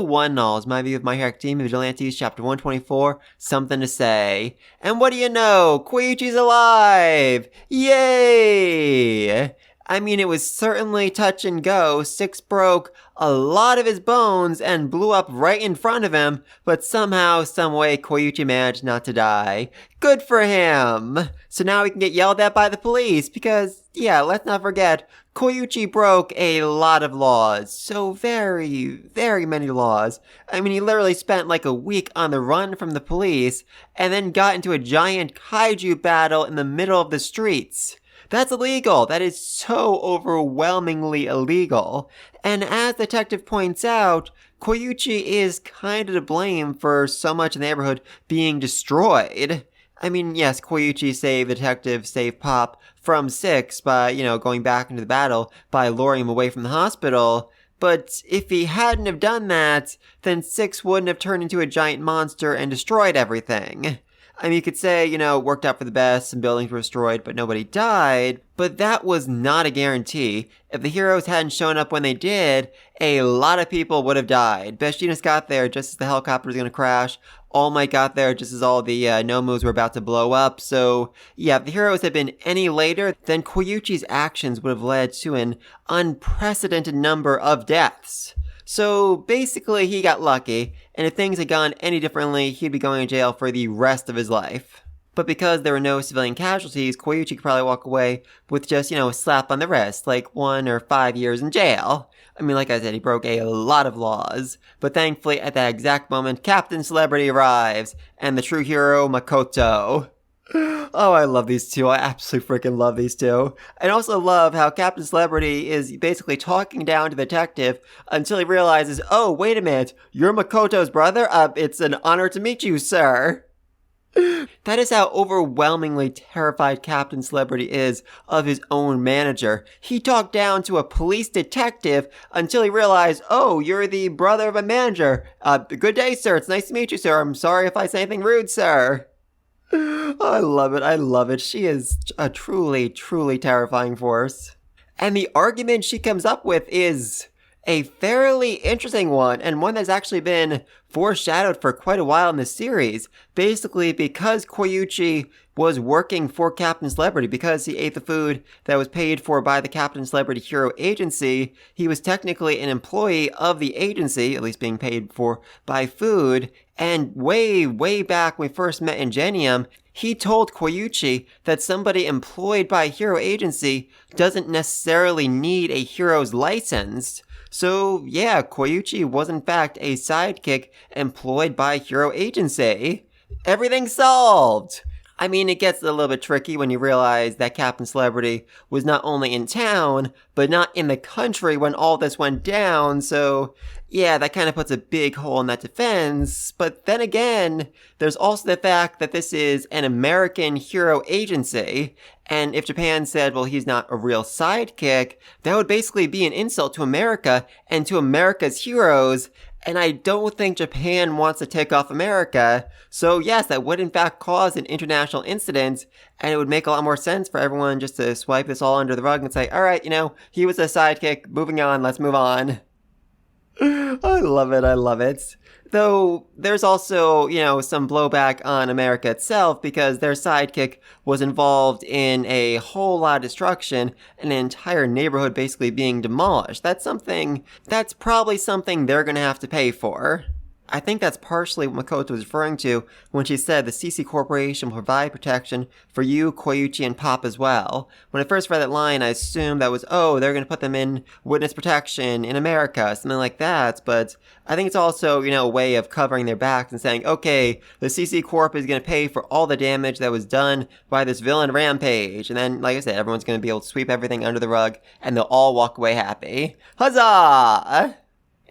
one and all, is my view of My Hero Academia Vigilantes Chapter 124, Something to Say. And what do you know? Koichi's alive! Yay! I mean, it was certainly touch and go. Six broke a lot of his bones and blew up right in front of him, but somehow, someway, Koichi managed not to die. Good for him! So now he can get yelled at by the police, because, yeah, let's not forget, Koichi broke a lot of laws. So very, very many laws. I mean, he literally spent like a week on the run from the police, and then got into a giant kaiju battle in the middle of the streets. That's illegal. That is so overwhelmingly illegal. And as the detective points out, Koichi is kind of to blame for so much of the neighborhood being destroyed. I mean, yes, Koichi saved the detective, saved Pop from Six by, going back into the battle by luring him away from the hospital. But if he hadn't have done that, then Six wouldn't have turned into a giant monster and destroyed everything. I mean, you could say, it worked out for the best, some buildings were destroyed, but nobody died, but that was not a guarantee. If the heroes hadn't shown up when they did, a lot of people would have died. Bestinus got there just as the helicopter was going to crash. All Might got there just as all the Nomus were about to blow up. So, yeah, if the heroes had been any later, then Koichi's actions would have led to an unprecedented number of deaths. So basically, he got lucky, and if things had gone any differently, he'd be going to jail for the rest of his life. But because there were no civilian casualties, Koichi could probably walk away with just, a slap on the wrist, like 1 or 5 years in jail. I mean, like I said, he broke a lot of laws. But thankfully, at that exact moment, Captain Celebrity arrives, and the true hero, Makoto. Oh, I love these two. I absolutely freaking love these two. I also love how Captain Celebrity is basically talking down to the detective until he realizes, oh, wait a minute, you're Makoto's brother? It's an honor to meet you, sir. That is how overwhelmingly terrified Captain Celebrity is of his own manager. He talked down to a police detective until he realized, oh, you're the brother of a manager. Good day, sir. It's nice to meet you, sir. I'm sorry if I say anything rude, sir. I love it. I love it. She is a truly, truly terrifying force. And the argument she comes up with is a fairly interesting one, and one that's actually been foreshadowed for quite a while in the series. Basically, because Koichi was working for Captain Celebrity, because he ate the food that was paid for by the Captain Celebrity Hero Agency, he was technically an employee of the agency, at least being paid for by food. And way, way back when we first met Ingenium, he told Koichi that somebody employed by a hero agency doesn't necessarily need a hero's license. So, yeah, Koichi was in fact a sidekick employed by a hero agency. Everything's solved! I mean, it gets a little bit tricky when you realize that Captain Celebrity was not only in town, but not in the country when all this went down, so yeah, that kind of puts a big hole in that defense. But then again, there's also the fact that this is an American hero agency, and if Japan said, well, he's not a real sidekick, that would basically be an insult to America and to America's heroes, and I don't think Japan wants to take off America. So yes, that would in fact cause an international incident, and it would make a lot more sense for everyone just to swipe this all under the rug and say, alright, he was a sidekick, moving on, let's move on. I love it, I love it. Though, there's also, some blowback on America itself because their sidekick was involved in a whole lot of destruction and an entire neighborhood basically being demolished. That's probably something they're gonna have to pay for. I think that's partially what Makoto was referring to when she said the CC Corporation will provide protection for you, Koichi, and Pop as well. When I first read that line, I assumed that was, oh, they're going to put them in witness protection in America, something like that. But I think it's also, a way of covering their backs and saying, okay, the CC Corp is going to pay for all the damage that was done by this villain rampage. And then, like I said, everyone's going to be able to sweep everything under the rug and they'll all walk away happy. Huzzah!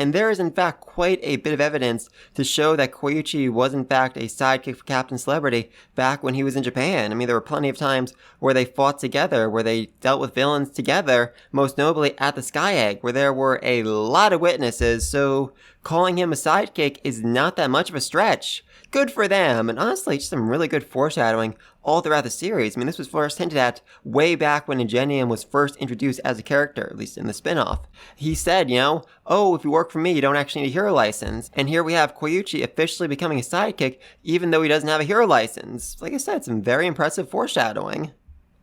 And there is in fact quite a bit of evidence to show that Koichi was in fact a sidekick for Captain Celebrity back when he was in Japan. I mean, there were plenty of times where they fought together, where they dealt with villains together, most notably at the Sky Egg, where there were a lot of witnesses, so calling him a sidekick is not that much of a stretch. Good for them, and honestly, just some really good foreshadowing all throughout the series. I mean, this was first hinted at way back when Ingenium was first introduced as a character, at least in the spinoff. He said, oh, if you work for me, you don't actually need a hero license. And here we have Koichi officially becoming a sidekick, even though he doesn't have a hero license. Like I said, some very impressive foreshadowing.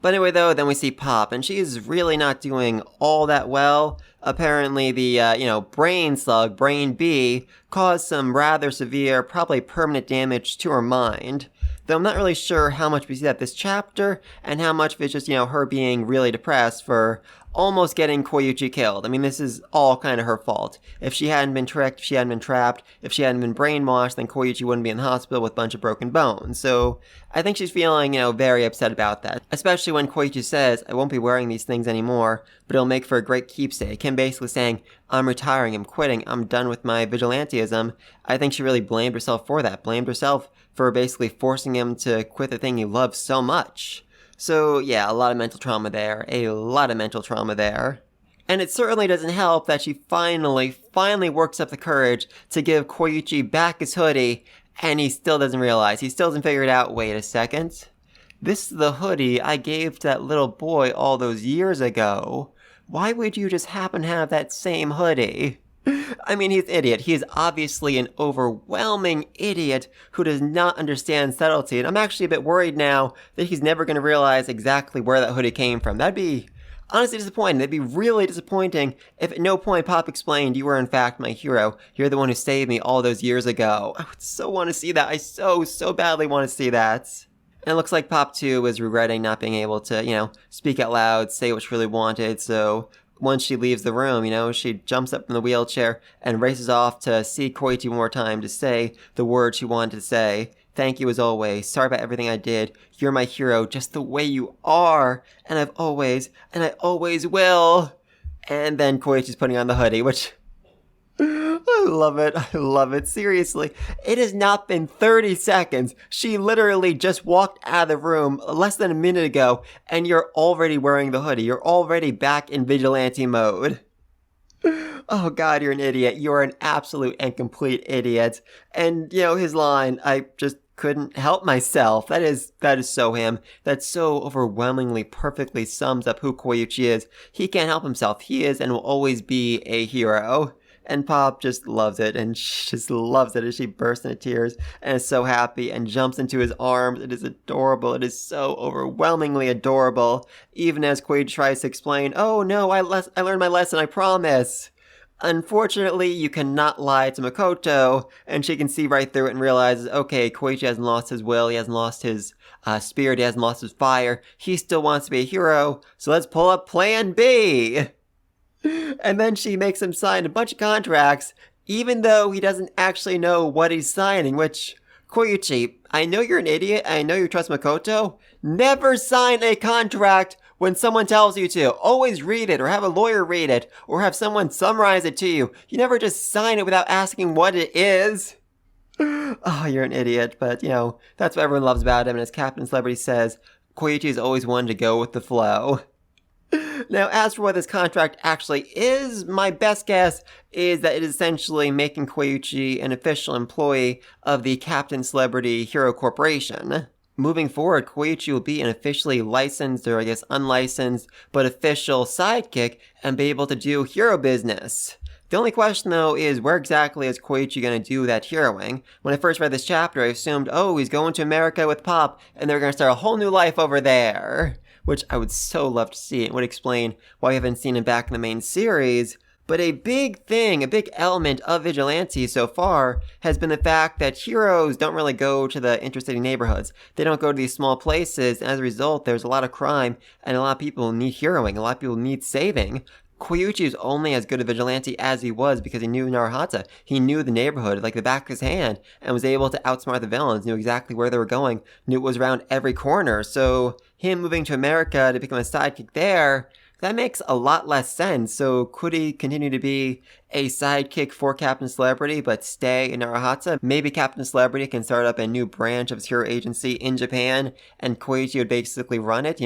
But anyway, though, then we see Pop, and she is really not doing all that well. Apparently, the, brain slug, Brain B, caused some rather severe, probably permanent damage to her mind. Though I'm not really sure how much we see that this chapter, and how much of it's just, her being really depressed for almost getting Koichi killed. I mean, this is all kind of her fault. If she hadn't been tricked, if she hadn't been trapped, if she hadn't been brainwashed, then Koichi wouldn't be in the hospital with a bunch of broken bones. So I think she's feeling, very upset about that. Especially when Koichi says, I won't be wearing these things anymore, but it'll make for a great keepsake. Him basically saying, I'm retiring, I'm quitting, I'm done with my vigilantism. I think she really blamed herself for that. Blamed herself for basically forcing him to quit the thing he loves so much. So yeah, a lot of mental trauma there. And it certainly doesn't help that she finally works up the courage to give Koichi back his hoodie, and he still doesn't realize. He still hasn't figured out, wait a second. This is the hoodie I gave to that little boy all those years ago. Why would you just happen to have that same hoodie? I mean, he's an idiot. He is obviously an overwhelming idiot who does not understand subtlety. And I'm actually a bit worried now that he's never going to realize exactly where that hoodie came from. That'd be honestly disappointing. That'd be really disappointing if at no point Pop explained, you were in fact my hero. You're the one who saved me all those years ago. I would so want to see that. I so badly want to see that. And it looks like Pop, too, was regretting not being able to, speak out loud, say what she really wanted. So once she leaves the room, she jumps up from the wheelchair and races off to see Koichi one more time to say the words she wanted to say. Thank you as always. Sorry about everything I did. You're my hero just the way you are. And I always will. And then Koichi's putting on the hoodie, which I love it. Seriously. It has not been 30 seconds. She literally just walked out of the room less than a minute ago, and you're already wearing the hoodie. You're already back in vigilante mode. Oh god, you're an idiot. You're an absolute and complete idiot. And, his line, I just couldn't help myself. That is so him. That so overwhelmingly perfectly sums up who Koichi is. He can't help himself. He is and will always be a hero. And Pop just loves it, and she just loves it as she bursts into tears and is so happy and jumps into his arms. It is adorable. It is so overwhelmingly adorable. Even as Koichi tries to explain, oh no, I learned my lesson, I promise. Unfortunately, you cannot lie to Makoto, and she can see right through it and realizes, okay, Koichi hasn't lost his will, he hasn't lost his spirit, he hasn't lost his fire. He still wants to be a hero, so let's pull up Plan B. And then she makes him sign a bunch of contracts, even though he doesn't actually know what he's signing, which, Koichi, I know you're an idiot, I know you trust Makoto. Never sign a contract when someone tells you to. Always read it, or have a lawyer read it, or have someone summarize it to you. You never just sign it without asking what it is. Oh, you're an idiot, but, that's what everyone loves about him, and as Captain Celebrity says, Koichi is always one to go with the flow. Now, as for what this contract actually is, my best guess is that it is essentially making Koichi an official employee of the Captain Celebrity Hero Corporation. Moving forward, Koichi will be an officially licensed, or I guess unlicensed, but official sidekick and be able to do hero business. The only question, though, is where exactly is Koichi going to do that heroing? When I first read this chapter, I assumed, oh, he's going to America with Pop, and they're going to start a whole new life over there. Which I would so love to see. It would explain why we haven't seen him back in the main series. But a big element of Vigilante so far has been the fact that heroes don't really go to the intercity neighborhoods. They don't go to these small places, and as a result, there's a lot of crime, and a lot of people need heroing, a lot of people need saving. Koichi is only as good a vigilante as he was because he knew Narahata. He knew the neighborhood like the back of his hand and was able to outsmart the villains, knew exactly where they were going, knew it was around every corner. So him moving to America to become a sidekick there, that makes a lot less sense. So could he continue to be a sidekick for Captain Celebrity but stay in Narahata? Maybe Captain Celebrity can start up a new branch of his hero agency in Japan and Koichi would basically run it,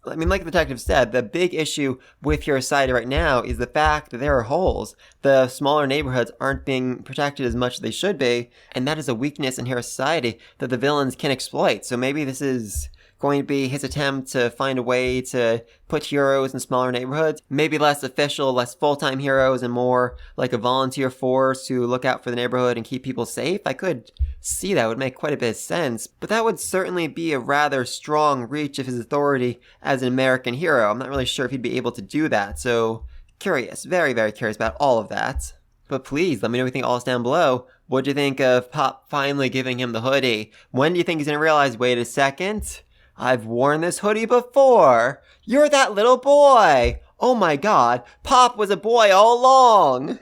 I mean, like the detective said, the big issue with your society right now is the fact that there are holes. The smaller neighborhoods aren't being protected as much as they should be, and that is a weakness in Hero society that the villains can exploit. So maybe this is going to be his attempt to find a way to put heroes in smaller neighborhoods, maybe less official, less full-time heroes, and more like a volunteer force to look out for the neighborhood and keep people safe. I could see that would make quite a bit of sense, but that would certainly be a rather strong reach of his authority as an American hero. I'm not really sure if he'd be able to do that, so curious, very, very curious about all of that. But please, let me know what you think all down below. What do you think of Pop finally giving him the hoodie? When do you think he's gonna realize, wait a second, I've worn this hoodie before. You're that little boy. Oh my god, Pop was a boy all along.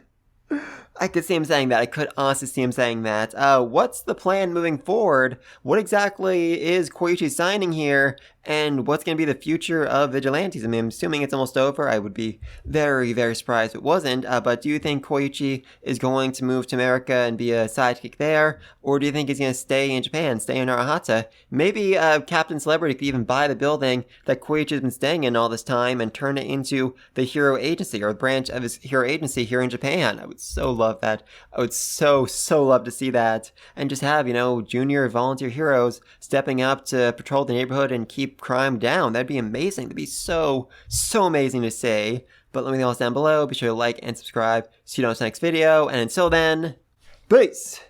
I could see him saying that. I could honestly see him saying that. What's the plan moving forward? What exactly is Koichi signing here? And what's going to be the future of Vigilantes? I mean, I'm assuming it's almost over. I would be very, very surprised if it wasn't. But do you think Koichi is going to move to America and be a sidekick there? Or do you think he's going to stay in Japan, stay in Narahata? Maybe Captain Celebrity could even buy the building that Koichi has been staying in all this time and turn it into the hero agency or a branch of his hero agency here in Japan. I would so love that. I would so love to see that. And just have, junior volunteer heroes stepping up to patrol the neighborhood and keep crime down. That'd be amazing. That'd be so amazing to see. But let me know down below. Be sure to like and subscribe so you don't miss the next video. And until then, peace!